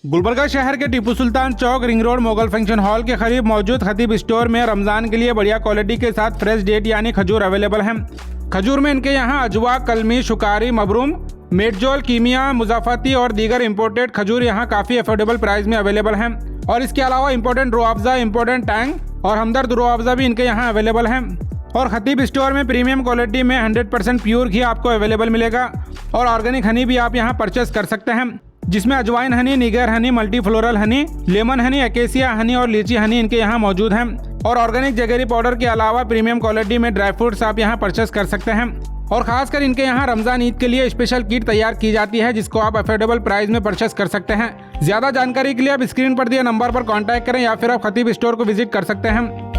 गुलबर्गा शहर के Tipu Sultan Chowk ring road Mogal function hall के करीब मौजूद खतीब स्टोर में रमजान के लिए बढ़िया क्वालिटी के साथ फ्रेश डेट यानी खजूर अवेलेबल हैं। खजूर में इनके यहाँ अजवा, कलमी, शुकारी, मबरूम, मेटजोल, कीमिया, मुजाफती और दीगर इम्पोर्टेड खजूर यहाँ काफ़ी अफोर्डेबल प्राइस में अवेलेबल हैं। और इसके अलावा इम्पोर्टेंट रूअफ़ज़ा, इम्पोर्टेंट टैंग और हमदर्द रूअफ़ज़ा भी इनके यहाँ अवेलेबल हैं। और खतीब स्टोर में प्रीमियम क्वालिटी में 100% प्योर घी आपको अवेलेबल मिलेगा और ऑर्गेनिक हनी भी आप यहाँ परचेस कर सकते हैं, जिसमें अजवाइन हनी, निगर honey, multi floral honey, lemon honey, acacia honey और लीची हनी इनके यहाँ मौजूद हैं। और ऑर्गेनिक जगेरी पाउडर के अलावा प्रीमियम क्वालिटी में ड्राई फ्रूट्स आप यहाँ परचेस कर सकते हैं। और खासकर इनके यहाँ रमजान ईद के लिए स्पेशल किट तैयार की जाती है, जिसको आप अफोर्डेबल प्राइस में परचेस कर सकते हैं। ज्यादा जानकारी के लिए आप स्क्रीन पर दिए नंबर पर कॉन्टैक्ट करें या फिर आप खतीब स्टोर को विजिट कर सकते हैं।